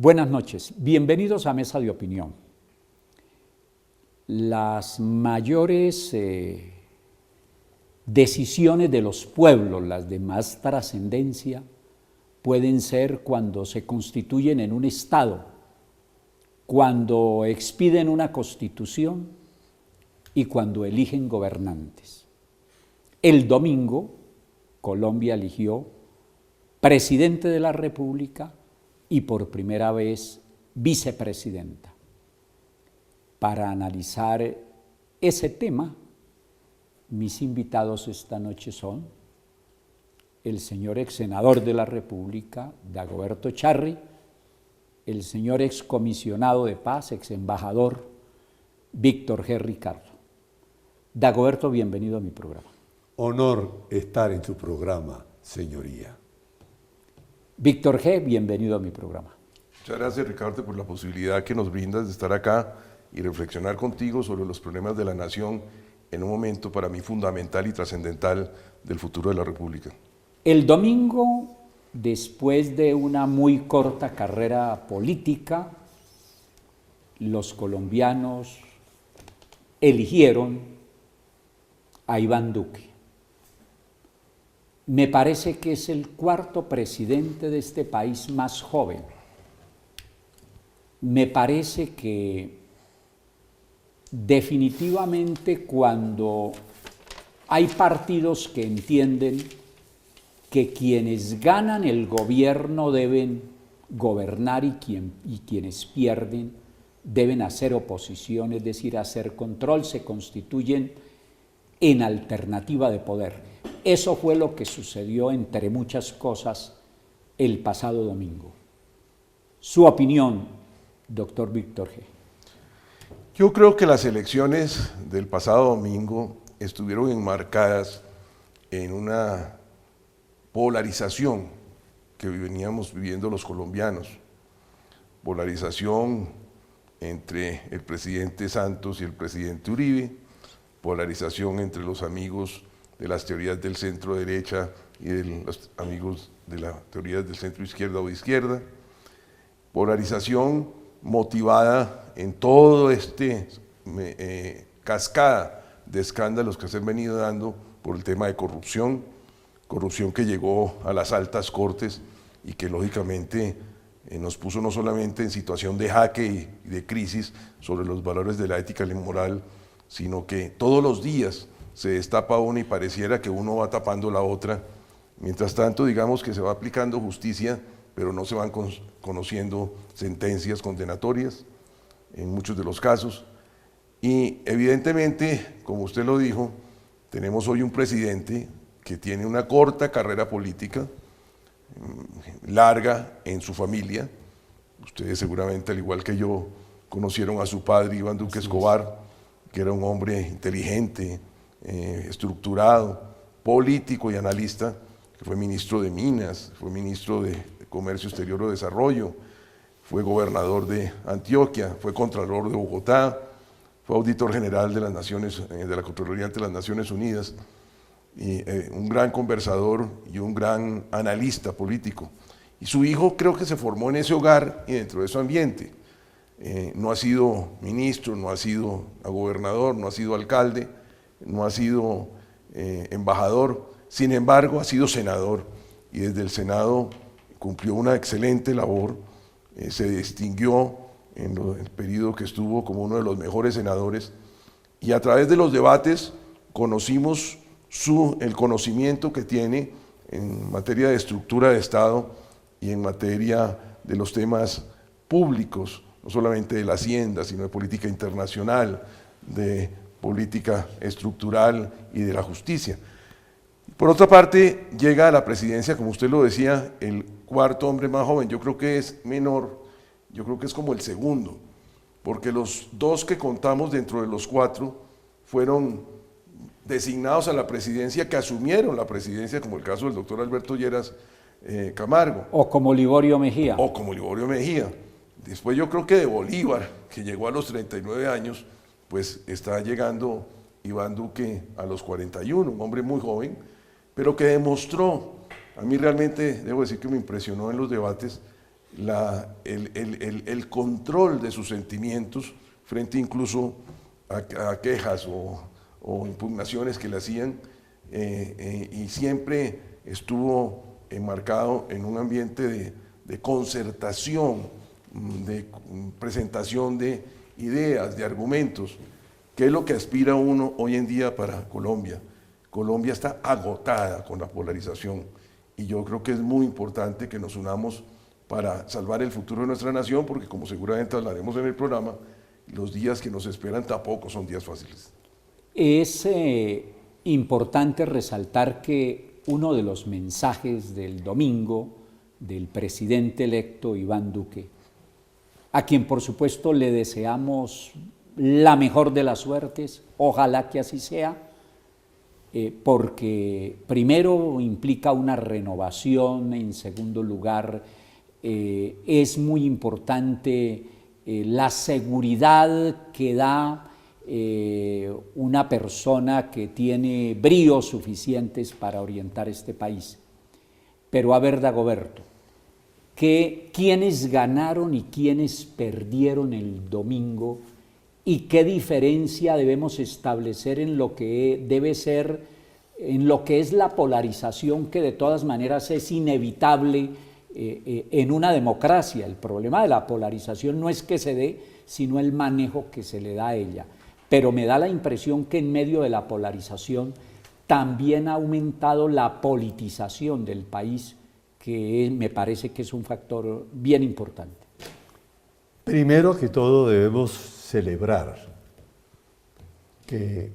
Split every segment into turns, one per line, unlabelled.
Buenas noches, bienvenidos a Mesa de Opinión. Las mayores decisiones de los pueblos, las de más trascendencia, pueden ser cuando se constituyen en un Estado, cuando expiden una Constitución y cuando eligen gobernantes. El domingo, Colombia eligió presidente de la República y por primera vez vicepresidenta. Para analizar ese tema, mis invitados esta noche son el señor ex senador de la República, Dagoberto Charri, el señor ex comisionado de paz, ex embajador, Víctor G. Ricardo. Dagoberto, bienvenido a mi programa.
Honor estar en su programa, señoría.
Víctor G., bienvenido a mi programa.
Muchas gracias, Ricardo, por la posibilidad que nos brindas de estar acá y reflexionar contigo sobre los problemas de la nación en un momento para mí fundamental y trascendental del futuro de la República.
El domingo, después de una muy corta carrera política, los colombianos eligieron a Iván Duque. Me parece que es el cuarto presidente de este país más joven. Me parece que definitivamente cuando hay partidos que entienden que quienes ganan el gobierno deben gobernar y quienes pierden deben hacer oposición, es decir, hacer control, se constituyen en alternativa de poder. Eso fue lo que sucedió, entre muchas cosas, el pasado domingo. Su opinión, doctor Víctor G.
Yo creo que las elecciones del pasado domingo estuvieron enmarcadas en una polarización que veníamos viviendo los colombianos. Polarización entre el presidente Santos y el presidente Uribe, polarización entre los amigos de las teorías del centro derecha y de los amigos de las teorías del centro izquierda o izquierda, polarización motivada en todo cascada de escándalos que se han venido dando por el tema de corrupción que llegó a las altas cortes y que lógicamente nos puso no solamente en situación de jaque y de crisis sobre los valores de la ética y la moral, sino que todos los días se destapa una y pareciera que uno va tapando la otra. Mientras tanto, digamos que se va aplicando justicia, pero no se van conociendo sentencias condenatorias en muchos de los casos. Y evidentemente, como usted lo dijo, tenemos hoy un presidente que tiene una corta carrera política, larga en su familia. Ustedes seguramente, al igual que yo, conocieron a su padre, Iván Duque Escobar, que era un hombre inteligente, estructurado, político y analista, que fue ministro de Minas, fue ministro de Comercio Exterior o Desarrollo, fue gobernador de Antioquia, fue contralor de Bogotá, fue auditor general de las Naciones, de la Contraloría ante las Naciones Unidas, y un gran conversador y un gran analista político. Y su hijo creo que se formó en ese hogar y dentro de ese ambiente. No ha sido ministro, no ha sido gobernador, no ha sido alcalde, no ha sido embajador, sin embargo ha sido senador y desde el Senado cumplió una excelente labor, se distinguió en el periodo que estuvo como uno de los mejores senadores y a través de los debates conocimos el conocimiento que tiene en materia de estructura de Estado y en materia de los temas públicos, no solamente de la hacienda, sino de política internacional, de política estructural y de la justicia. Por otra parte, llega a la presidencia, como usted lo decía, el cuarto hombre más joven. Yo creo que es menor, yo creo que es como el segundo, porque los dos que contamos dentro de los cuatro fueron designados a la presidencia, que asumieron la presidencia, como el caso del doctor Alberto Lleras Camargo.
O como Liborio Mejía.
O como Liborio Mejía. Después yo creo que de Bolívar, que llegó a los 39 años, pues está llegando Iván Duque a los 41, un hombre muy joven, pero que demostró, a mí realmente debo decir que me impresionó en los debates, el control de sus sentimientos frente incluso a quejas o impugnaciones que le hacían, y siempre estuvo enmarcado en un ambiente de concertación, de presentación de ideas, de argumentos, que es lo que aspira uno hoy en día para Colombia. Colombia está agotada con la polarización y yo creo que es muy importante que nos unamos para salvar el futuro de nuestra nación, porque como seguramente hablaremos en el programa, los días que nos esperan tampoco son días fáciles.
Es importante resaltar que uno de los mensajes del domingo del presidente electo Iván Duque, a quien por supuesto le deseamos la mejor de las suertes, ojalá que así sea, porque primero implica una renovación, en segundo lugar es muy importante la seguridad que da una persona que tiene bríos suficientes para orientar este país. Pero a ver, Dagoberto, ¿quiénes ganaron y quiénes perdieron el domingo? ¿Y qué diferencia debemos establecer en lo que debe ser, en lo que es la polarización, que de todas maneras es inevitable en una democracia? El problema de la polarización no es que se dé, sino el manejo que se le da a ella. Pero me da la impresión que en medio de la polarización también ha aumentado la politización del país, que me parece que es un factor bien importante.
Primero que todo debemos celebrar que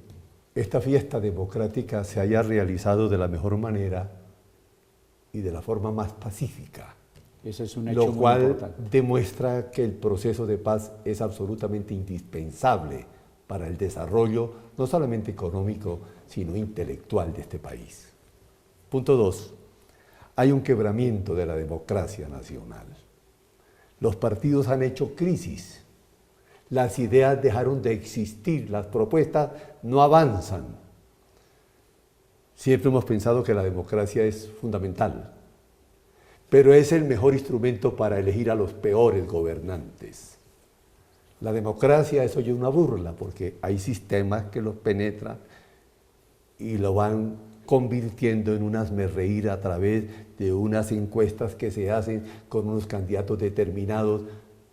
esta fiesta democrática se haya realizado de la mejor manera y de la forma más pacífica.
Ese es un hecho
lo
muy
cual
importante.
Demuestra que el proceso de paz es absolutamente indispensable para el desarrollo, no solamente económico, sino intelectual de este país. Punto 2. Hay un quebramiento de la democracia nacional. Los partidos han hecho crisis. Las ideas dejaron de existir, las propuestas no avanzan. Siempre hemos pensado que la democracia es fundamental, pero es el mejor instrumento para elegir a los peores gobernantes. La democracia es hoy una burla, porque hay sistemas que los penetran y lo van convirtiendo en un hazmerreír a través de unas encuestas que se hacen con unos candidatos determinados,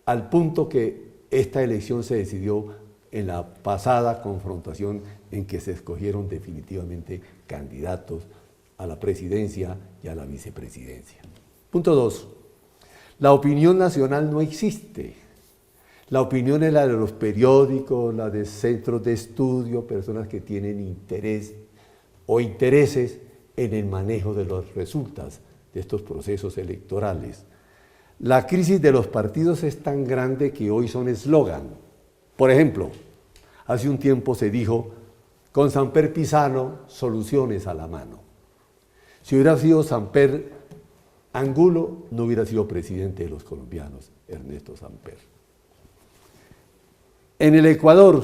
al punto que esta elección se decidió en la pasada confrontación en que se escogieron definitivamente candidatos a la presidencia y a la vicepresidencia. Punto 2. La opinión nacional no existe. La opinión es la de los periódicos, la de centros de estudio, personas que tienen interés o intereses en el manejo de los resultados de estos procesos electorales. La crisis de los partidos es tan grande que hoy son eslogan. Por ejemplo, hace un tiempo se dijo, con Samper Pizano, soluciones a la mano. Si hubiera sido Samper Angulo, no hubiera sido presidente de los colombianos, Ernesto Samper. En el Ecuador,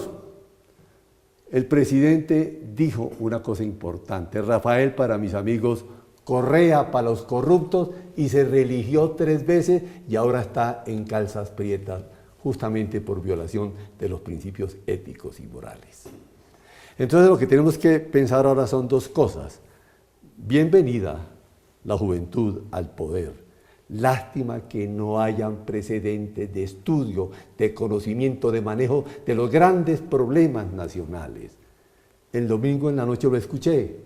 el presidente dijo una cosa importante, Rafael para mis amigos, Correa para los corruptos, y se reeligió 3 veces y ahora está en calzas prietas, justamente por violación de los principios éticos y morales. Entonces lo que tenemos que pensar ahora son 2 cosas. Bienvenida la juventud al poder. Lástima que no hayan precedentes de estudio, de conocimiento, de manejo de los grandes problemas nacionales. El domingo en la noche lo escuché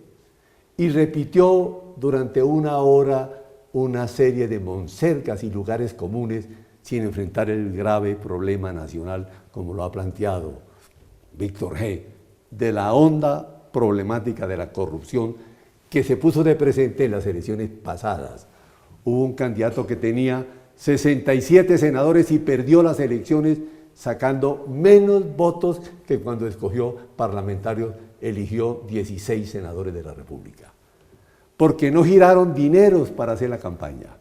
y repitió durante 1 hora una serie de monsergas y lugares comunes sin enfrentar el grave problema nacional, como lo ha planteado Víctor G., de la honda problemática de la corrupción que se puso de presente en las elecciones pasadas. Hubo un candidato que tenía 67 senadores y perdió las elecciones sacando menos votos que cuando escogió parlamentarios, eligió 16 senadores de la República. Porque no giraron dineros para hacer la campaña.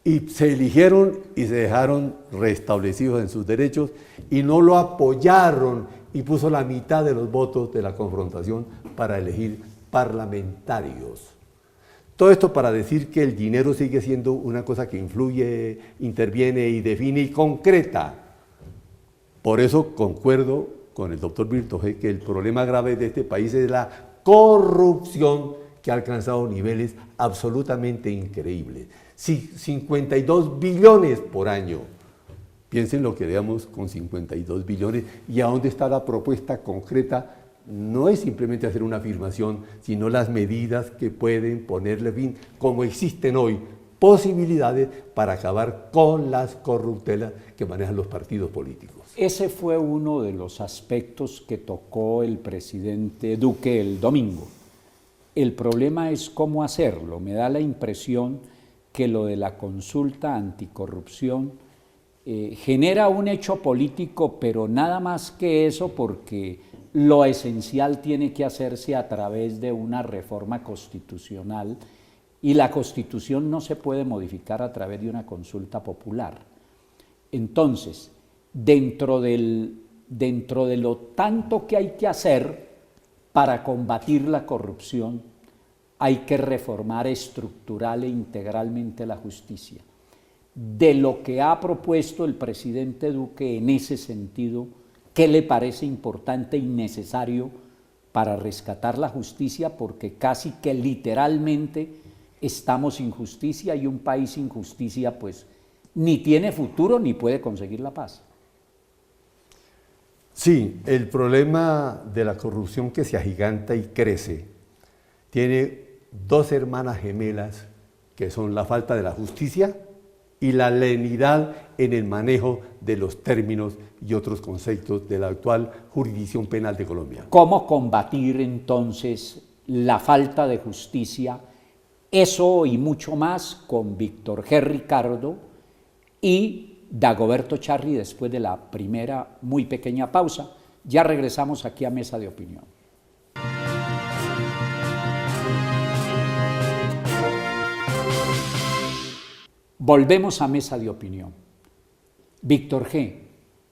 Y se eligieron y se dejaron restablecidos en sus derechos y no lo apoyaron y puso la mitad de los votos de la confrontación para elegir parlamentarios. Todo esto para decir que el dinero sigue siendo una cosa que influye, interviene y define y concreta. Por eso concuerdo con el doctor Virtogé que el problema grave de este país es la corrupción que ha alcanzado niveles absolutamente increíbles. 52 billones por año. Piensen lo que veamos con 52 billones y a dónde está la propuesta concreta. No es simplemente hacer una afirmación, sino las medidas que pueden ponerle fin, como existen hoy, posibilidades para acabar con las corruptelas que manejan los partidos políticos.
Ese fue uno de los aspectos que tocó el presidente Duque el domingo. El problema es cómo hacerlo. Me da la impresión que lo de la consulta anticorrupción genera un hecho político, pero nada más que eso, porque lo esencial tiene que hacerse a través de una reforma constitucional y la Constitución no se puede modificar a través de una consulta popular. Entonces, dentro de lo tanto que hay que hacer para combatir la corrupción, hay que reformar estructural e integralmente la justicia. De lo que ha propuesto el presidente Duque en ese sentido, ¿qué le parece importante y necesario para rescatar la justicia? Porque casi que literalmente estamos sin justicia y un país sin justicia pues ni tiene futuro ni puede conseguir la paz.
Sí, el problema de la corrupción que se agiganta y crece tiene dos hermanas gemelas que son la falta de la justicia y la lenidad en el manejo de los términos y otros conceptos de la actual jurisdicción penal de Colombia.
¿Cómo combatir entonces la falta de justicia? Eso y mucho más con Víctor G. Ricardo y Dagoberto Charri después de la primera muy pequeña pausa. Ya regresamos aquí a Mesa de Opinión. Volvemos a Mesa de Opinión. Víctor G.,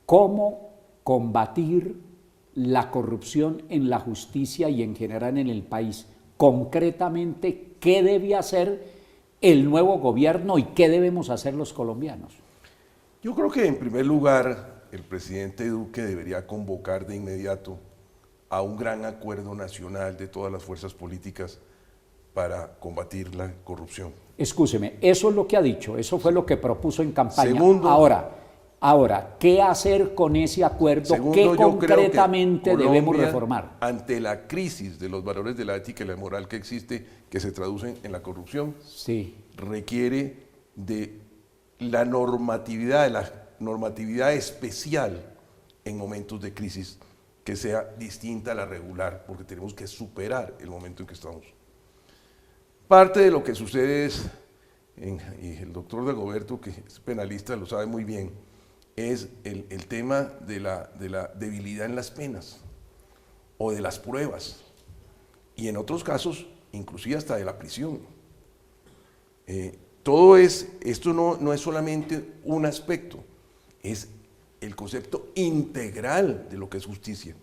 ¿cómo combatir la corrupción en la justicia y en general en el país? Concretamente, ¿qué debe hacer el nuevo gobierno y qué debemos hacer los colombianos?
Yo creo que en primer lugar el presidente Duque debería convocar de inmediato a un gran acuerdo nacional de todas las fuerzas políticas para combatir la corrupción.
Escúcheme, eso es lo que ha dicho, eso fue lo que propuso en campaña.
Segundo,
Ahora, ¿qué hacer con ese acuerdo? ¿Qué concretamente debemos reformar?
Ante la crisis de los valores de la ética y la moral que existe, que se traducen en la corrupción,
sí,
requiere de la normatividad especial en momentos de crisis que sea distinta a la regular, porque tenemos que superar el momento en que estamos. Parte de lo que sucede es, y el doctor Dagoberto, que es penalista, lo sabe muy bien, es el tema de la debilidad en las penas o de las pruebas, y en otros casos, inclusive hasta de la prisión. Esto no es solamente un aspecto, es el concepto integral de lo que es justicia,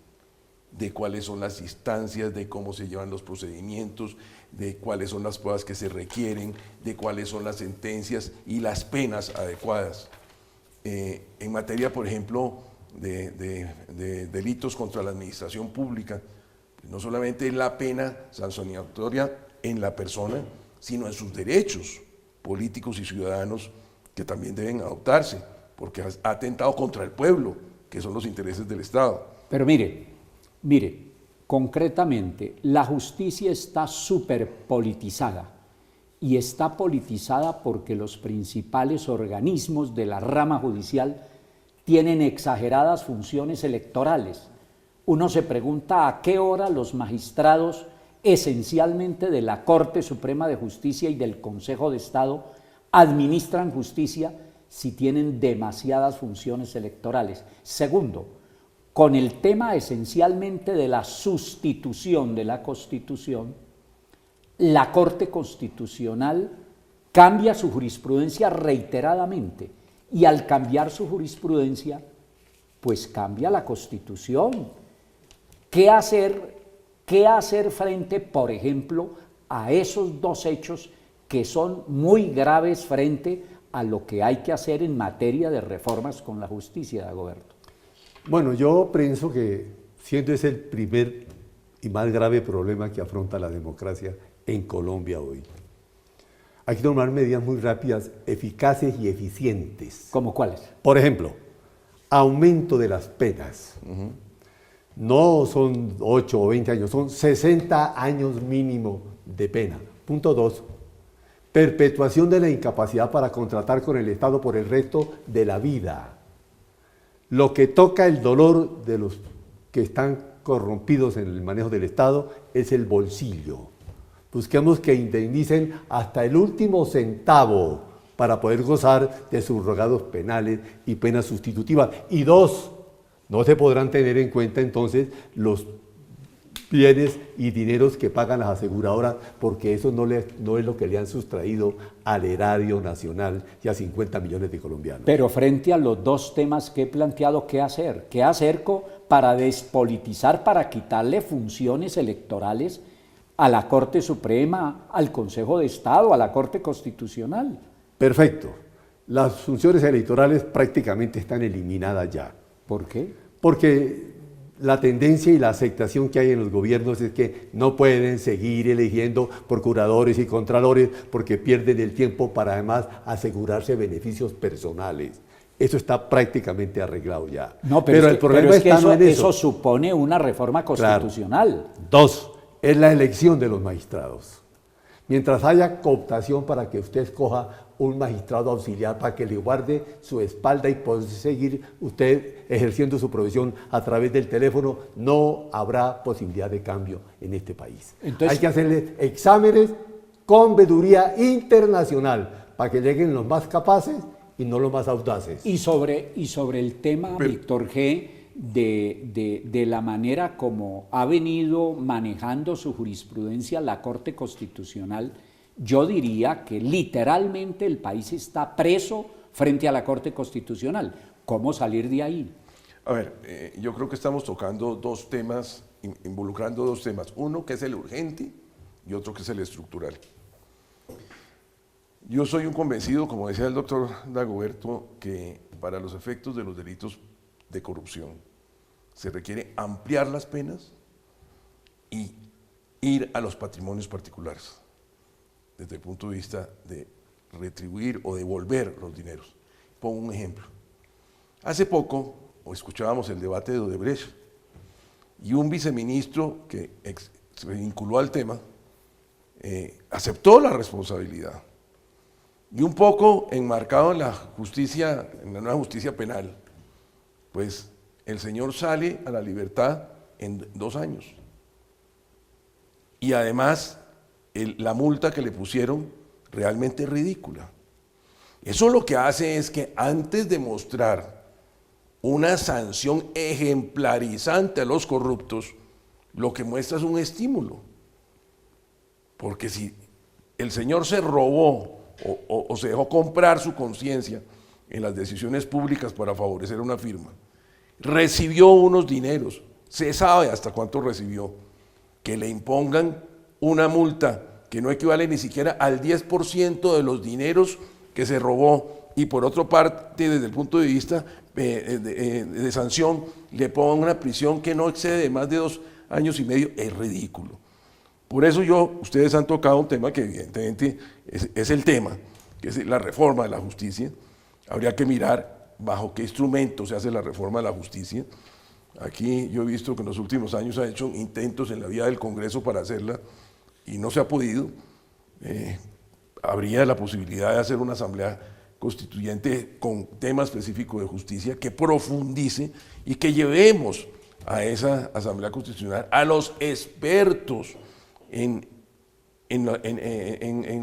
de cuáles son las instancias, de cómo se llevan los procedimientos, de cuáles son las pruebas que se requieren, de cuáles son las sentencias y las penas adecuadas. En materia, por ejemplo, de delitos contra la administración pública, no solamente es la pena sancionatoria en la persona, sino en sus derechos políticos y ciudadanos que también deben adoptarse, porque ha atentado contra el pueblo, que son los intereses del Estado.
Pero mire, concretamente, la justicia está superpolitizada y está politizada porque los principales organismos de la rama judicial tienen exageradas funciones electorales. Uno se pregunta a qué hora los magistrados, esencialmente de la Corte Suprema de Justicia y del Consejo de Estado, administran justicia si tienen demasiadas funciones electorales. Segundo, con el tema esencialmente de la sustitución de la Constitución, la Corte Constitucional cambia su jurisprudencia reiteradamente y al cambiar su jurisprudencia, pues cambia la Constitución. ¿Qué hacer frente, por ejemplo, a esos dos hechos que son muy graves frente a lo que hay que hacer en materia de reformas con la justicia, Dagoberto?
Bueno, yo pienso que siendo ese el primer y más grave problema que afronta la democracia en Colombia hoy, hay que tomar medidas muy rápidas, eficaces y eficientes.
¿Cómo cuáles?
Por ejemplo, aumento de las penas. No son 8 o 20 años, son 60 años mínimo de pena. Punto 2. Perpetuación de la incapacidad para contratar con el Estado por el resto de la vida. Lo que toca el dolor de los que están corrompidos en el manejo del Estado es el bolsillo. Busquemos que indemnicen hasta el último centavo para poder gozar de subrogados penales y penas sustitutivas. Y 2, no se podrán tener en cuenta entonces los bienes y dineros que pagan las aseguradoras, porque eso no es lo que le han sustraído al erario nacional y a 50 millones de colombianos.
Pero frente a los dos temas que he planteado, ¿qué hacer? ¿Qué hacer para despolitizar, para quitarle funciones electorales a la Corte Suprema, al Consejo de Estado, a la Corte Constitucional?
Perfecto. Las funciones electorales prácticamente están eliminadas ya.
¿Por qué?
Porque la tendencia y la aceptación que hay en los gobiernos es que no pueden seguir eligiendo procuradores y contralores porque pierden el tiempo para además asegurarse beneficios personales. Eso está prácticamente arreglado ya.
No, pero
el problema está no en
eso supone una reforma constitucional.
Claro. 2, es la elección de los magistrados. Mientras haya cooptación para que usted escoja un magistrado auxiliar para que le guarde su espalda y pueda seguir usted ejerciendo su profesión a través del teléfono, no habrá posibilidad de cambio en este país. Entonces, hay que hacerle exámenes con veeduría internacional para que lleguen los más capaces y no los más audaces.
Y sobre el tema, Víctor G., de la manera como ha venido manejando su jurisprudencia la Corte Constitucional, yo diría que literalmente el país está preso frente a la Corte Constitucional. ¿Cómo salir de ahí?
A ver, yo creo que estamos tocando dos temas, involucrando dos temas. Uno que es el urgente y otro que es el estructural. Yo soy un convencido, como decía el doctor Dagoberto, que para los efectos de los delitos de corrupción se requiere ampliar las penas y ir a los patrimonios particulares desde el punto de vista de retribuir o devolver los dineros. Pongo un ejemplo. Hace poco escuchábamos el debate de Odebrecht y un viceministro que se vinculó al tema aceptó la responsabilidad y un poco enmarcado en la justicia, en la nueva justicia penal, pues el señor sale a la libertad en 2 años. Y además, la multa que le pusieron realmente es ridícula. Eso lo que hace es que antes de mostrar una sanción ejemplarizante a los corruptos, lo que muestra es un estímulo. Porque si el señor se robó o se dejó comprar su conciencia en las decisiones públicas para favorecer una firma, recibió unos dineros, se sabe hasta cuánto recibió, que le impongan una multa que no equivale ni siquiera al 10% de los dineros que se robó, y por otra parte, desde el punto de vista de sanción, le pongan una prisión que no excede de más de 2 años y medio, es ridículo. Por eso ustedes han tocado un tema que evidentemente es el tema, que es la reforma de la justicia. Habría que mirar bajo qué instrumento se hace la reforma de la justicia. Aquí yo he visto que en los últimos años se han hecho intentos en la vía del Congreso para hacerla y no se ha podido. Habría la posibilidad de hacer una asamblea constituyente con tema específico de justicia que profundice y que llevemos a esa asamblea constitucional a los expertos en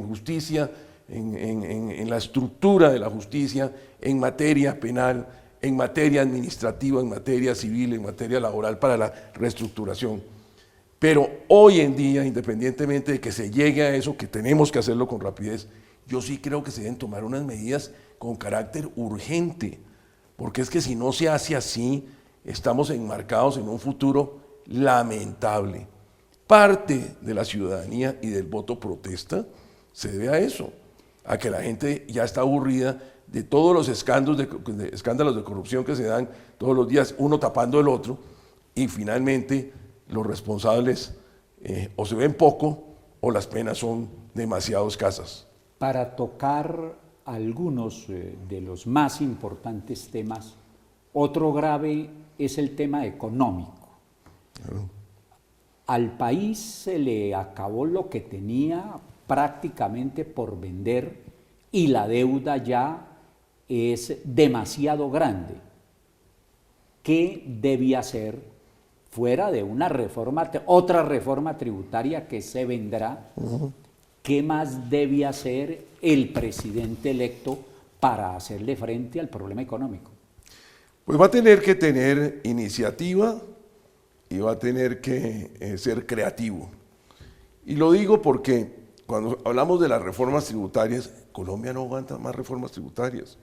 justicia, en la estructura de la justicia, en materia penal, en materia administrativa, en materia civil, en materia laboral para la reestructuración. Pero hoy en día, independientemente de que se llegue a eso, que tenemos que hacerlo con rapidez, yo sí creo que se deben tomar unas medidas con carácter urgente, porque es que si no se hace así, estamos enmarcados en un futuro lamentable. parte de la ciudadanía y del voto protesta se debe a eso, a que la gente ya está aburrida de todos los escándalos de corrupción que se dan todos los días, uno tapando el otro, y finalmente los responsables o se ven poco o las penas son demasiado escasas.
Para tocar algunos de los más importantes temas, otro grave es el tema económico. Claro. Al país se le acabó lo que tenía prácticamente por vender y la deuda ya es demasiado grande. ¿Qué debía hacer fuera de una reforma, otra reforma tributaria que se vendrá? ¿Qué más debe hacer el presidente electo para hacerle frente al problema económico?
Pues va a tener que tener iniciativa y va a tener que ser creativo. Y lo digo porque cuando hablamos de las reformas tributarias, Colombia no aguanta más reformas tributarias.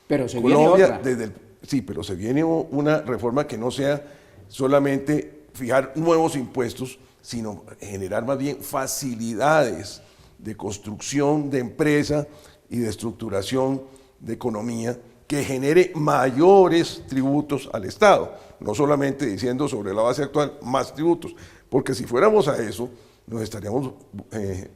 Pero se
Colombia,
viene otra.
Sí, pero se viene una reforma que no sea solamente fijar nuevos impuestos, sino generar más bien facilidades de construcción de empresa y de estructuración de economía que genere mayores tributos al Estado, no solamente diciendo sobre la base actual más tributos, porque si fuéramos a eso, nos estaríamos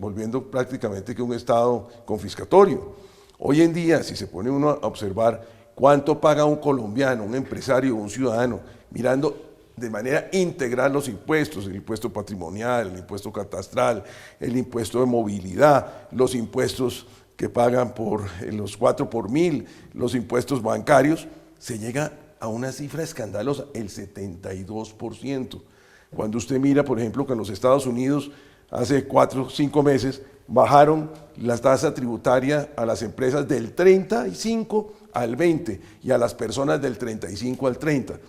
volviendo prácticamente que un Estado confiscatorio. Hoy en día, si se pone uno a observar cuánto paga un colombiano, un empresario, un ciudadano, mirando de manera integral los impuestos, el impuesto patrimonial, el impuesto catastral, el impuesto de movilidad, los impuestos que pagan por los 4 por 1000, los impuestos bancarios, se llega a una cifra escandalosa, el 72%. Cuando usted mira, por ejemplo, que en los Estados Unidos hace 4 o 5 meses bajaron la tasa tributaria a las empresas del 35 al 20 y a las personas del 35 al 30.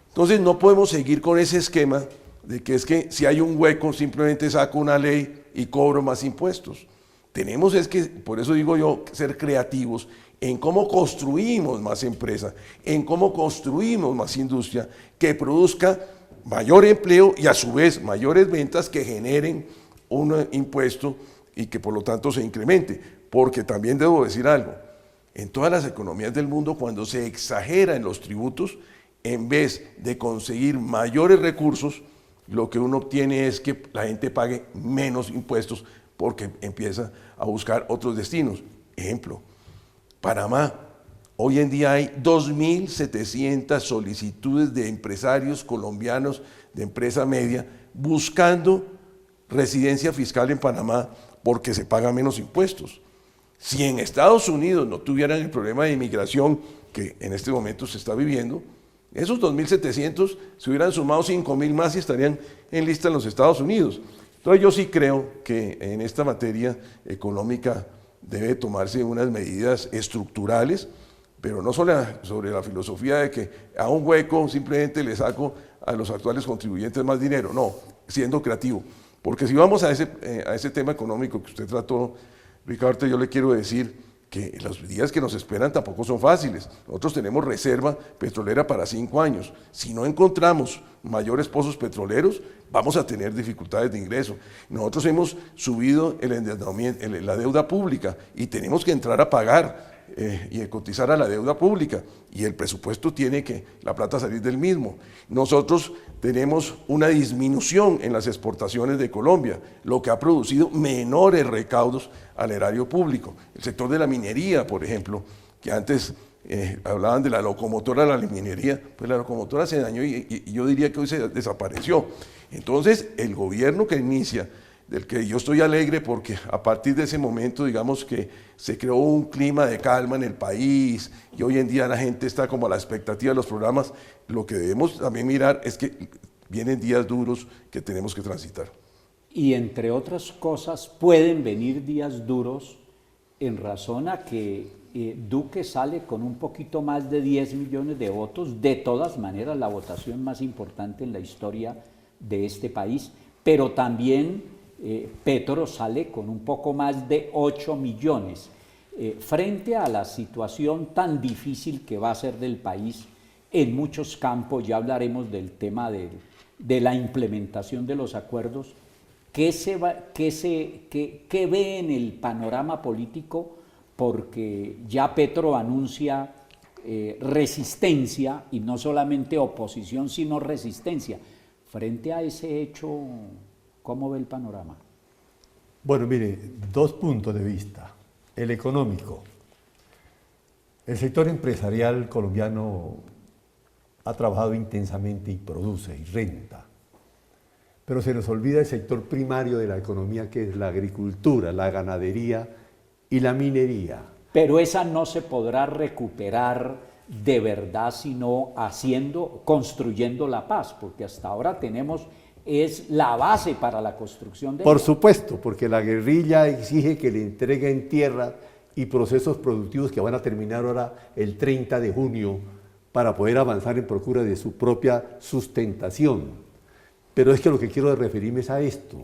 Entonces no podemos seguir con ese esquema de que es que si hay un hueco simplemente saco una ley y cobro más impuestos. Tenemos es que, por eso digo yo, ser creativos en cómo construimos más empresa, en cómo construimos más industria que produzca mayor empleo y a su vez mayores ventas que generen un impuesto y que por lo tanto se incremente. Porque también debo decir algo, en todas las economías del mundo cuando se exagera en los tributos, en vez de conseguir mayores recursos, lo que uno obtiene es que la gente pague menos impuestos porque empieza a buscar otros destinos. Ejemplo, Panamá. Hoy en día hay 2.700 solicitudes de empresarios colombianos de empresa media buscando residencia fiscal en Panamá porque se pagan menos impuestos. Si en Estados Unidos no tuvieran el problema de inmigración que en este momento se está viviendo, esos 2.700 se hubieran sumado 5.000 más y estarían en lista en los Estados Unidos. Entonces yo sí creo que en esta materia económica debe tomarse unas medidas estructurales, pero no solo sobre la filosofía de que a un hueco simplemente le saco a los actuales contribuyentes más dinero, no, siendo creativo. Porque si vamos a ese tema económico que usted trató, Ricardo, yo le quiero decir que los días que nos esperan tampoco son fáciles. Nosotros tenemos reserva petrolera para 5 años. Si no encontramos mayores pozos petroleros, vamos a tener dificultades de ingreso. Nosotros hemos subido el endeudamiento, la deuda pública y tenemos que entrar a pagar y cotizar a la deuda pública y el presupuesto tiene que la plata salir del mismo. Nosotros tenemos una disminución en las exportaciones de Colombia, lo que ha producido menores recaudos al erario público. El sector de la minería, por ejemplo, que antes hablaban de la locomotora de la minería, pues la locomotora se dañó y yo diría que hoy se desapareció. Entonces, el gobierno que inicia, del que yo estoy alegre porque a partir de ese momento, digamos que se creó un clima de calma en el país y hoy en día la gente está como a la expectativa de los programas, lo que debemos también mirar es que vienen días duros que tenemos que transitar.
Y entre otras cosas pueden venir días duros en razón a que Duque sale con un poquito más de 10 millones de votos, de todas maneras la votación más importante en la historia de este país, pero también Petro sale con un poco más de 8 millones. Frente a la situación tan difícil que va a ser del país en muchos campos, ya hablaremos del tema de la implementación de los acuerdos, ¿qué ve en el panorama político? Porque ya Petro anuncia resistencia, y no solamente oposición, sino resistencia. Frente a ese hecho, ¿cómo ve el panorama?
Bueno, mire, dos puntos de vista. El económico. El sector empresarial colombiano ha trabajado intensamente y produce y renta. Pero se nos olvida el sector primario de la economía, que es la agricultura, la ganadería y la minería.
Pero esa no se podrá recuperar de verdad sino construyendo la paz, porque hasta ahora es la base para la construcción de
Por
ella.
supuesto, porque la guerrilla exige que le entreguen tierra y procesos productivos que van a terminar ahora el 30 de junio para poder avanzar en procura de su propia sustentación. Pero es que lo que quiero referirme es a esto,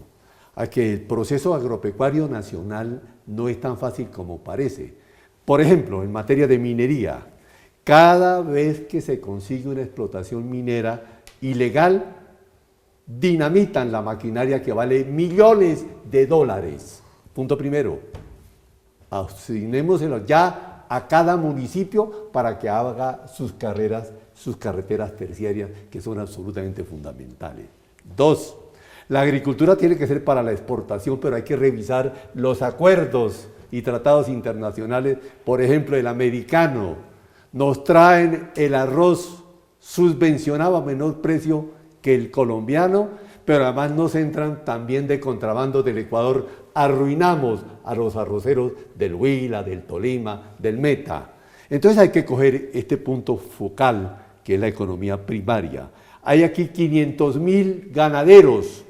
a que el proceso agropecuario nacional no es tan fácil como parece. Por ejemplo, en materia de minería, cada vez que se consigue una explotación minera ilegal, dinamitan la maquinaria que vale millones de dólares. Punto primero. Asignémoselo ya a cada municipio para que haga sus carreteras terciarias, que son absolutamente fundamentales. Dos, la agricultura tiene que ser para la exportación, pero hay que revisar los acuerdos y tratados internacionales. Por ejemplo, el americano. Nos traen el arroz subvencionado a menor precio que el colombiano, pero además nos entran también de contrabando del Ecuador. Arruinamos a los arroceros del Huila, del Tolima, del Meta. Entonces hay que coger este punto focal, que es la economía primaria. Hay aquí 500.000 ganaderos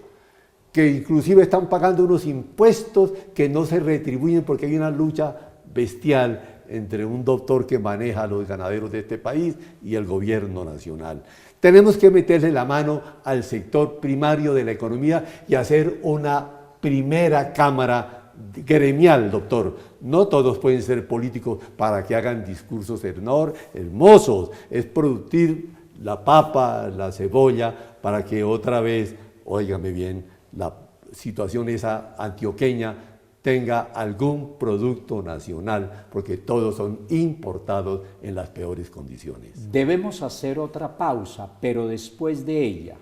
que inclusive están pagando unos impuestos que no se retribuyen, porque hay una lucha bestial entre un doctor que maneja a los ganaderos de este país y el gobierno nacional. Tenemos que meterle la mano al sector primario de la economía y hacer una primera cámara gremial, doctor. No todos pueden ser políticos para que hagan discursos hermosos. Es producir la papa, la cebolla, para que otra vez, óigame bien, la situación esa antioqueña tenga algún producto nacional, porque todos son importados en las peores condiciones.
Debemos hacer otra pausa, pero después de ella,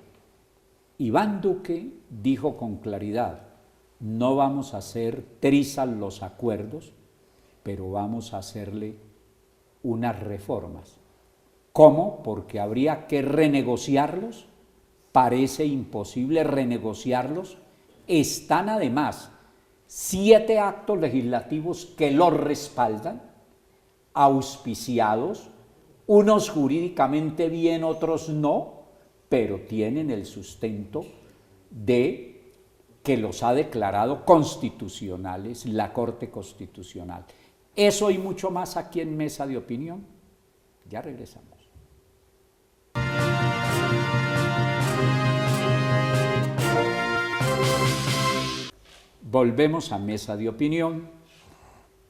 Iván Duque dijo con claridad: no vamos a hacer trizas los acuerdos, pero vamos a hacerle unas reformas. ¿Cómo? Porque habría que renegociarlos. Parece imposible renegociarlos. Están además 7 actos legislativos que los respaldan, auspiciados, unos jurídicamente bien, otros no, pero tienen el sustento de que los ha declarado constitucionales la Corte Constitucional. Eso y mucho más aquí en Mesa de Opinión. Ya regresamos. Volvemos a Mesa de Opinión.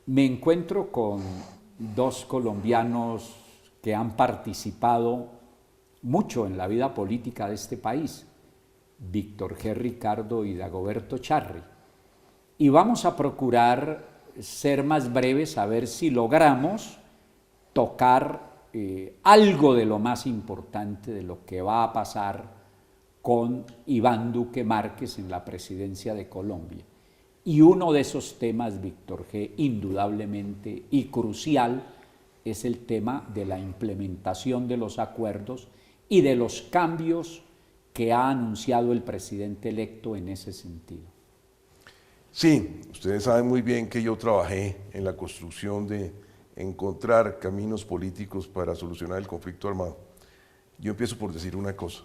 Me encuentro con 2 colombianos que han participado mucho en la vida política de este país, Víctor G. Ricardo y Dagoberto Charri. Y vamos a procurar ser más breves, a ver si logramos tocar algo de lo más importante de lo que va a pasar con Iván Duque Márquez en la presidencia de Colombia. Y uno de esos temas, Víctor G., indudablemente y crucial, es el tema de la implementación de los acuerdos y de los cambios que ha anunciado el presidente electo en ese sentido.
Sí, ustedes saben muy bien que yo trabajé en la construcción de encontrar caminos políticos para solucionar el conflicto armado. Yo empiezo por decir una cosa: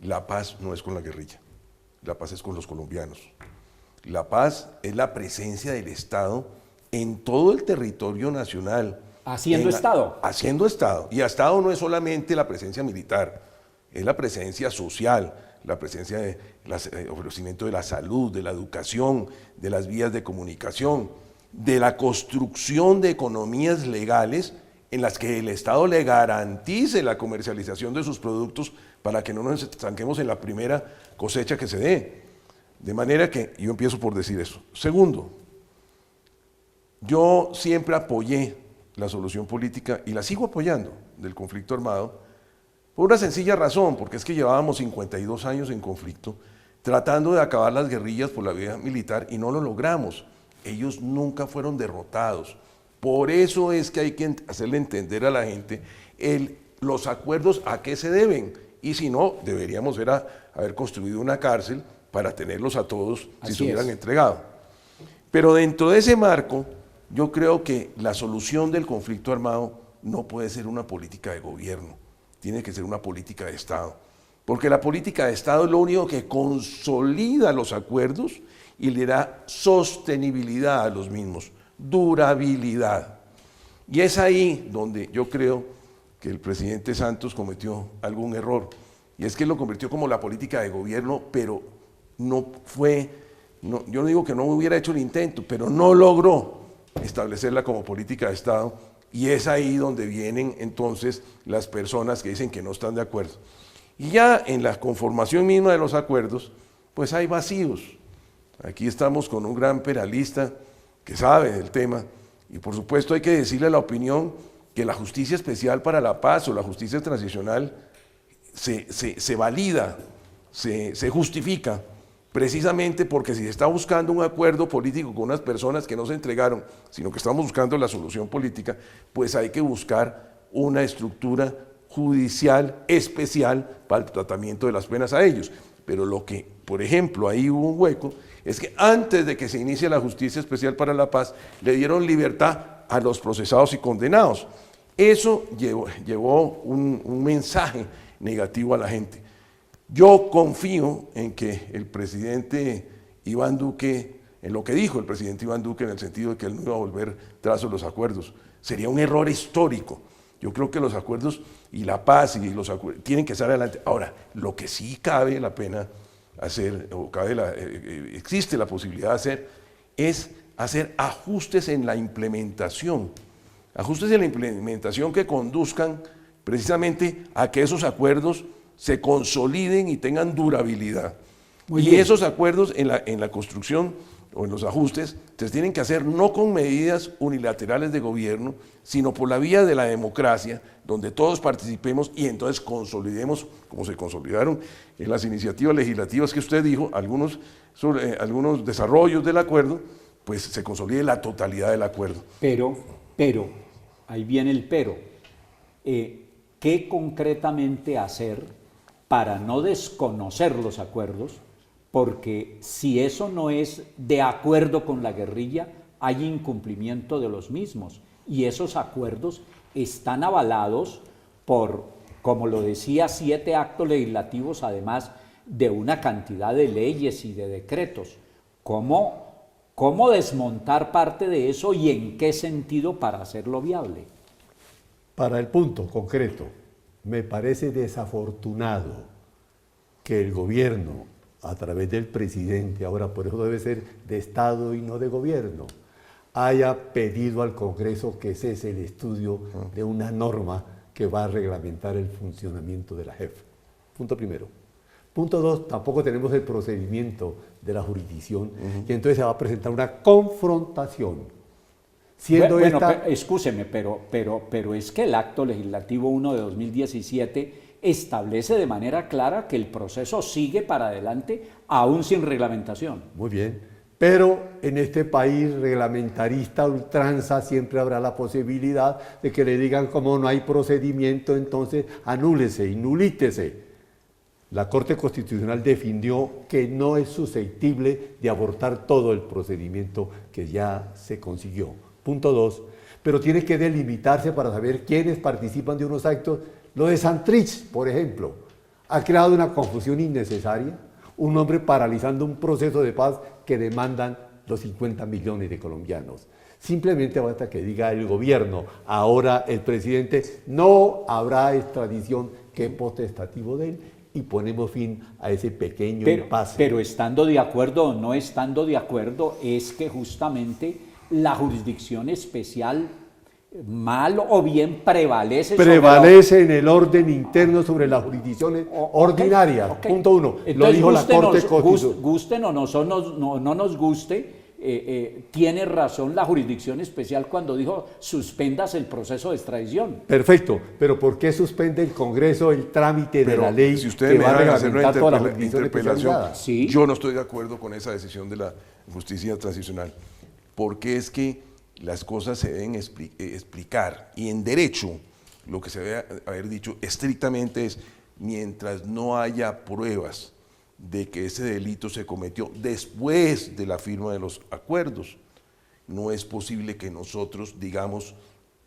la paz no es con la guerrilla, la paz es con los colombianos. La paz es la presencia del Estado en todo el territorio nacional.
Haciendo Estado.
Haciendo Estado. Y Estado no es solamente la presencia militar, es la presencia social, la presencia de ofrecimiento de la salud, de la educación, de las vías de comunicación, de la construcción de economías legales en las que el Estado le garantice la comercialización de sus productos para que no nos estanquemos en la primera cosecha que se dé. De manera que yo empiezo por decir eso. Segundo, yo siempre apoyé la solución política y la sigo apoyando del conflicto armado por una sencilla razón, porque es que llevábamos 52 años en conflicto tratando de acabar las guerrillas por la vía militar y no lo logramos. Ellos nunca fueron derrotados. Por eso es que hay que hacerle entender a la gente los acuerdos a qué se deben. Y si no, deberíamos haber construido una cárcel para tenerlos a todos si se hubieran entregado. Pero dentro de ese marco, yo creo que la solución del conflicto armado no puede ser una política de gobierno, tiene que ser una política de Estado. Porque la política de Estado es lo único que consolida los acuerdos y le da sostenibilidad a los mismos, durabilidad. Y es ahí donde yo creo que el presidente Santos cometió algún error. Y es que lo convirtió como la política de gobierno, pero no fue, yo no digo que no hubiera hecho el intento, pero no logró establecerla como política de Estado. Y es ahí donde vienen entonces las personas que dicen que no están de acuerdo. Y ya en la conformación misma de los acuerdos, pues hay vacíos. Aquí estamos con un gran peralista que sabe del tema y por supuesto hay que decirle la opinión que la justicia especial para la paz o la justicia transicional se valida, se justifica precisamente porque si se está buscando un acuerdo político con unas personas que no se entregaron, sino que estamos buscando la solución política, pues hay que buscar una estructura judicial especial para el tratamiento de las penas a ellos. Pero lo que, por ejemplo, ahí hubo un hueco, es que antes de que se inicie la Justicia Especial para la Paz, le dieron libertad a los procesados y condenados. Eso llevó un mensaje negativo a la gente. Yo confío en que el presidente Iván Duque, en lo que dijo el presidente Iván Duque, en el sentido de que él no iba a volver tras los acuerdos, sería un error histórico. Yo creo que los acuerdos y la paz y los acuerdos tienen que estar adelante. Ahora, lo que sí cabe la pena hacer, o existe la posibilidad de hacer, es hacer ajustes en la implementación. Ajustes en la implementación que conduzcan precisamente a que esos acuerdos se consoliden y tengan durabilidad. Y esos acuerdos en la construcción o en los ajustes se tienen que hacer no con medidas unilaterales de gobierno, sino por la vía de la democracia, donde todos participemos y entonces consolidemos, como se consolidaron en las iniciativas legislativas que usted dijo, algunos desarrollos del acuerdo, pues se consolide la totalidad del acuerdo.
Pero, ahí viene el pero. ¿Qué concretamente hacer para no desconocer los acuerdos? Porque si eso no es de acuerdo con la guerrilla, hay incumplimiento de los mismos. Y esos acuerdos están avalados por, como lo decía, 7 actos legislativos, además de una cantidad de leyes y de decretos. ¿Cómo desmontar parte de eso y en qué sentido para hacerlo viable?
Para el punto concreto, me parece desafortunado que el gobierno, a través del presidente, ahora por eso debe ser de Estado y no de gobierno, haya pedido al Congreso que cese el estudio de una norma que va a reglamentar el funcionamiento de la JEP. Punto primero. Punto 2, tampoco tenemos el procedimiento de la jurisdicción y entonces se va a presentar una confrontación.
Excúseme, pero es que el acto legislativo 1 de 2017 establece de manera clara que el proceso sigue para adelante aún sin reglamentación.
Muy bien, pero en este país reglamentarista ultranza siempre habrá la posibilidad de que le digan como no hay procedimiento, entonces anúlese y nulítese. La Corte Constitucional definió que no es susceptible de abortar todo el procedimiento que ya se consiguió. Punto 2, pero tiene que delimitarse para saber quiénes participan de unos actos. Lo de Santrich, por ejemplo, ha creado una confusión innecesaria, un hombre paralizando un proceso de paz que demandan los 50 millones de colombianos. Simplemente basta que diga el gobierno, ahora el presidente, no habrá extradición, que es potestativo de él, y ponemos fin a ese pequeño impasse.
Pero estando de acuerdo o no estando de acuerdo, es que justamente la jurisdicción especial mal o bien prevalece.
Prevalece en el orden interno sobre las jurisdicciones ordinarias.
Ok.
Punto 1. Lo
Entonces,
dijo la Corte Constitucional.
gusten o no nos guste, tiene razón la jurisdicción especial cuando dijo suspendas el proceso de extradición.
Perfecto, pero ¿por qué suspende el Congreso el trámite de
Pero
la ley
si ustedes
que
me
va a
van a hacer una
reglamentar toda la jurisdicción
interpelación,
especializada?
Sí.
yo no estoy de acuerdo con esa decisión de la justicia transicional, porque es que las cosas se deben explicar, y en derecho lo que se debe haber dicho estrictamente es: mientras no haya pruebas de que ese delito se cometió después de la firma de los acuerdos, no es posible que nosotros digamos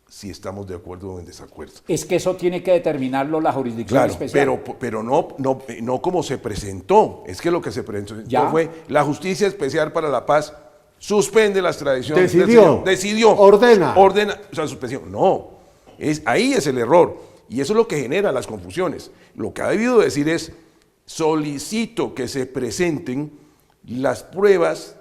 si estamos de acuerdo o en desacuerdo.
Es que eso tiene que determinarlo la jurisdicción
Claro,
especial.
pero no como se presentó. Es que lo que se presentó
¿Ya?
fue la Justicia Especial para la Paz suspende la extradición.
Decidió. Ordena.
O sea, suspensión. No, ahí es el error. Y eso es lo que genera las confusiones. Lo que ha debido decir es: solicito que se presenten las pruebas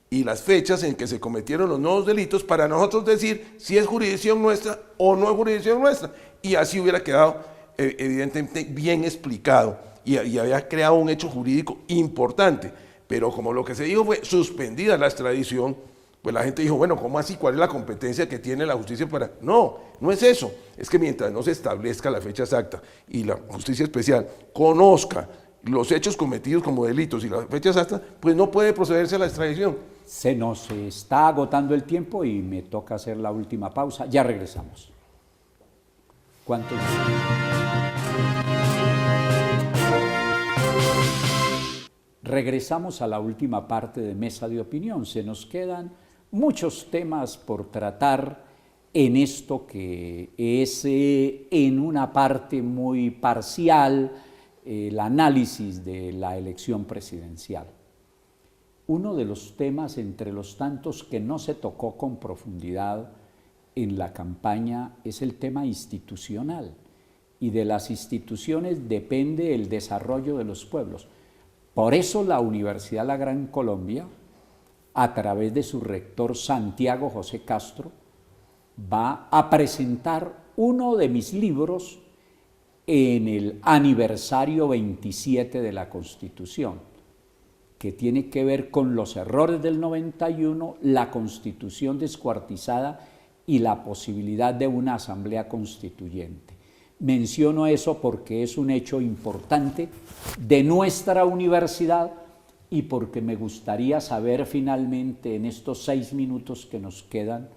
y las fechas en que se cometieron los nuevos delitos para nosotros decir si es jurisdicción nuestra o no es jurisdicción nuestra. Y así hubiera quedado evidentemente bien explicado y había creado un hecho jurídico importante. Pero como lo que se dijo fue suspendida la extradición, pues la gente dijo, bueno, ¿cómo así? ¿Cuál es la competencia que tiene la justicia para...? No, no es eso. Es que mientras no se establezca la fecha exacta y la justicia especial conozca los hechos cometidos como delitos y las fechas exactas, pues no puede procederse a la extradición.
Se nos está agotando el tiempo y me toca hacer la última pausa. Ya regresamos. ¿Cuánto? Regresamos a la última parte de Mesa de Opinión. Se nos quedan muchos temas por tratar en esto que es en una parte muy parcial el análisis de la elección presidencial. Uno de los temas entre los tantos que no se tocó con profundidad en la campaña es el tema institucional, y de las instituciones depende el desarrollo de los pueblos. Por eso la Universidad La Gran Colombia, a través de su rector Santiago José Castro, va a presentar uno de mis libros en el aniversario 27 de la Constitución, que tiene que ver con los errores del 91, la Constitución descuartizada y la posibilidad de una asamblea constituyente. Menciono eso porque es un hecho importante de nuestra universidad y porque me gustaría saber finalmente en estos 6 minutos que nos quedan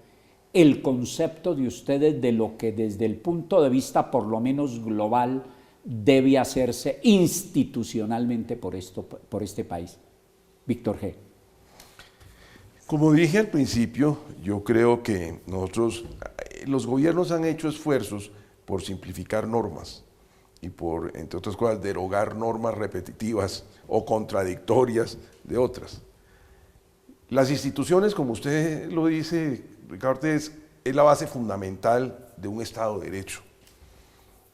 el concepto de ustedes de lo que desde el punto de vista por lo menos global debe hacerse institucionalmente por este país. Víctor G.
Como dije al principio, yo creo que los gobiernos han hecho esfuerzos por simplificar normas y por, entre otras cosas, derogar normas repetitivas o contradictorias de otras. Las instituciones, como usted lo dice, Ricardo Ortiz, es la base fundamental de un Estado de Derecho.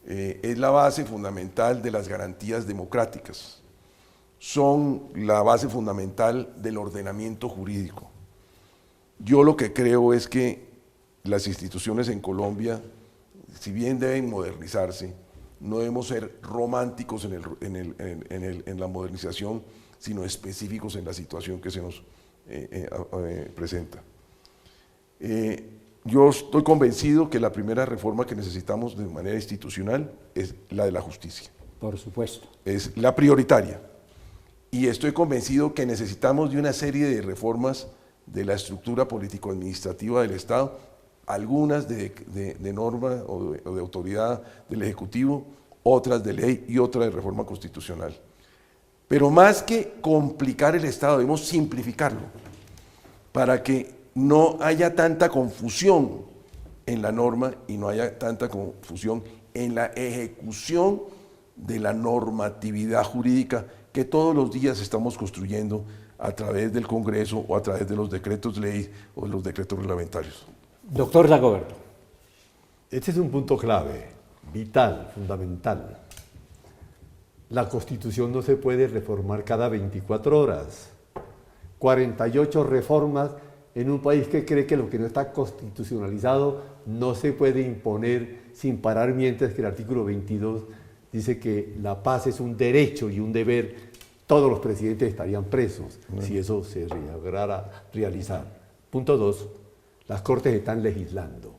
Es la base fundamental de las garantías democráticas. Son la base fundamental del ordenamiento jurídico. Yo lo que creo es que las instituciones en Colombia, si bien deben modernizarse, no debemos ser románticos en la modernización, sino específicos en la situación que se nos presenta. Yo estoy convencido que la primera reforma que necesitamos de manera institucional es la de la justicia.
Por supuesto.
Es la prioritaria. Y estoy convencido que necesitamos de una serie de reformas de la estructura político-administrativa del Estado, algunas de norma o de autoridad del Ejecutivo, otras de ley y otras de reforma constitucional. Pero más que complicar el Estado, debemos simplificarlo para que no haya tanta confusión en la norma y no haya tanta confusión en la ejecución de la normatividad jurídica que todos los días estamos construyendo a través del Congreso o a través de los decretos ley o de los decretos reglamentarios.
Doctor Dagoberto.
Este es un punto clave, vital, fundamental. La Constitución no se puede reformar cada 24 horas. 48 reformas en un país que cree que lo que no está constitucionalizado no se puede imponer sin parar, mientras que el artículo 22 dice que la paz es un derecho y un deber. Todos los presidentes estarían presos si eso se lograra realizar. Punto 2, las Cortes están legislando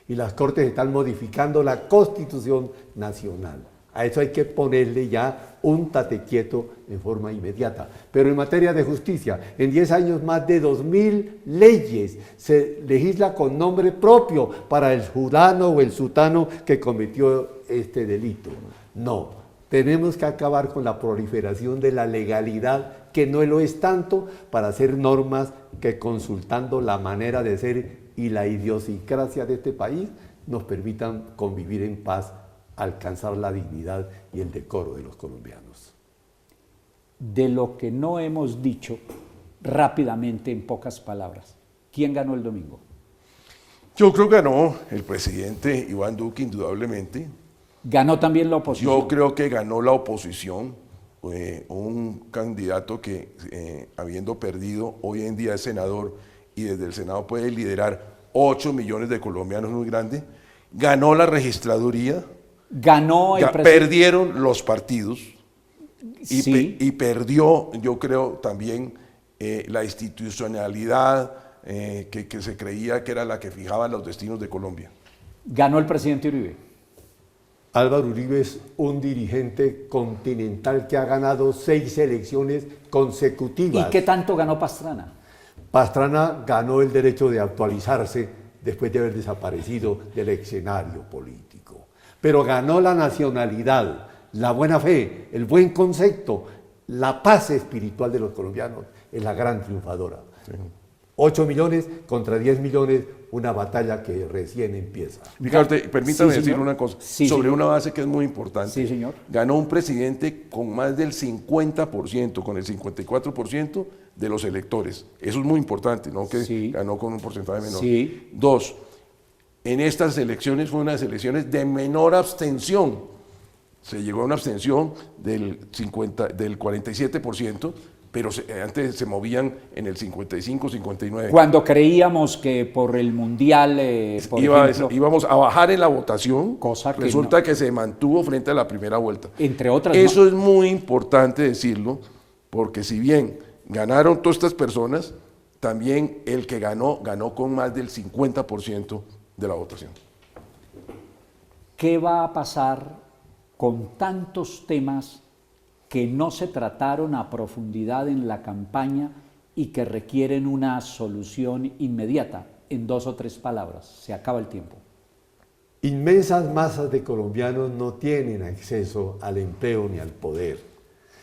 y las Cortes están modificando la Constitución Nacional. A eso hay que ponerle ya un tate quieto en forma inmediata. Pero en materia de justicia, en 10 años más de 2000 leyes se legisla con nombre propio para el fulano o el sutano que cometió este delito. No, tenemos que acabar con la proliferación de la legalidad, que no lo es tanto, para hacer normas que, consultando la manera de ser y la idiosincrasia de este país, nos permitan convivir en paz, alcanzar la dignidad y el decoro de los colombianos.
De lo que no hemos dicho, rápidamente, en pocas palabras, ¿quién ganó el domingo?
Yo creo que ganó el presidente Iván Duque, indudablemente.
¿Ganó también la oposición?
Yo creo que ganó la oposición, un candidato que, habiendo perdido, hoy en día es senador y desde el Senado puede liderar 8 millones de colombianos, muy grande. Ganó la registraduría.
Ganó el presidente.
Perdieron los partidos y,
Sí.
y perdió, yo creo, también la institucionalidad que se creía que era la que fijaba los destinos de Colombia.
Ganó el presidente Uribe.
Álvaro Uribe es un dirigente continental que ha ganado 6 elecciones consecutivas.
¿Y qué tanto ganó Pastrana?
Pastrana ganó el derecho de actualizarse después de haber desaparecido del escenario político. Pero ganó la nacionalidad, la buena fe, el buen concepto, la paz espiritual de los colombianos es la gran triunfadora. Sí. 8 millones contra 10 millones, una batalla que recién empieza.
Ricardo, permítame
Sí,
decir
señor.
una cosa,
Sí,
sobre
señor.
una base que es muy importante.
Sí, señor.
Ganó un presidente con más del 50%, con el 54% de los electores. Eso es muy importante, no que
Sí.
ganó con un porcentaje menor.
Sí.
2, en estas elecciones fueron unas elecciones de menor abstención. Se llegó a una abstención del 47%, pero antes se movían en el 55, 59.
Cuando creíamos que por el Mundial, por ejemplo,
íbamos a bajar en la votación,
cosa que
resulta
no.
que se mantuvo frente a la primera vuelta.
Entre otras,
Eso
¿no?
es muy importante decirlo, porque si bien ganaron todas estas personas, también el que ganó con más del 50% de la votación.
¿Qué va a pasar con tantos temas que no se trataron a profundidad en la campaña y que requieren una solución inmediata? En 2 o 3 palabras, se acaba el tiempo.
Inmensas masas de colombianos no tienen acceso al empleo ni al poder.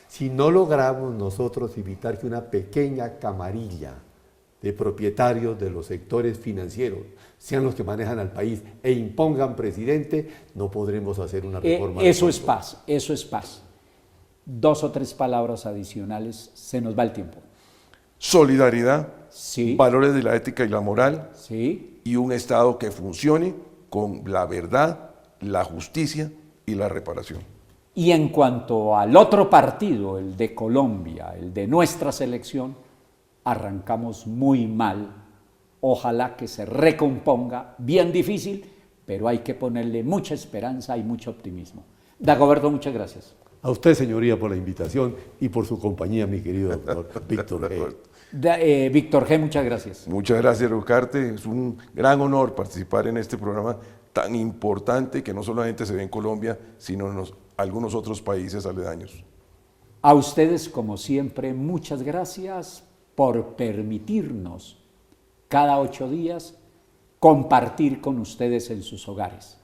Si no logramos nosotros evitar que una pequeña camarilla de propietarios de los sectores financieros sean los que manejan al país e impongan presidente, no podremos hacer una reforma.
Eso es paz, eso es paz. 2 o 3 palabras adicionales, se nos va el tiempo.
Solidaridad,
Sí.
valores de la ética y la moral,
Sí.
y un Estado que funcione con la verdad, la justicia y la reparación.
Y en cuanto al otro partido, el de Colombia, el de nuestra selección, arrancamos muy mal. Ojalá que se recomponga, bien difícil, pero hay que ponerle mucha esperanza y mucho optimismo. Dagoberto, muchas gracias.
A usted, señoría, por la invitación y por su compañía, mi querido doctor Víctor G.
Víctor G., muchas gracias.
Muchas gracias, Rucarte. Es un gran honor participar en este programa tan importante que no solamente se ve en Colombia, sino en algunos otros países aledaños.
A ustedes, como siempre, muchas gracias por permitirnos cada 8 días compartir con ustedes en sus hogares.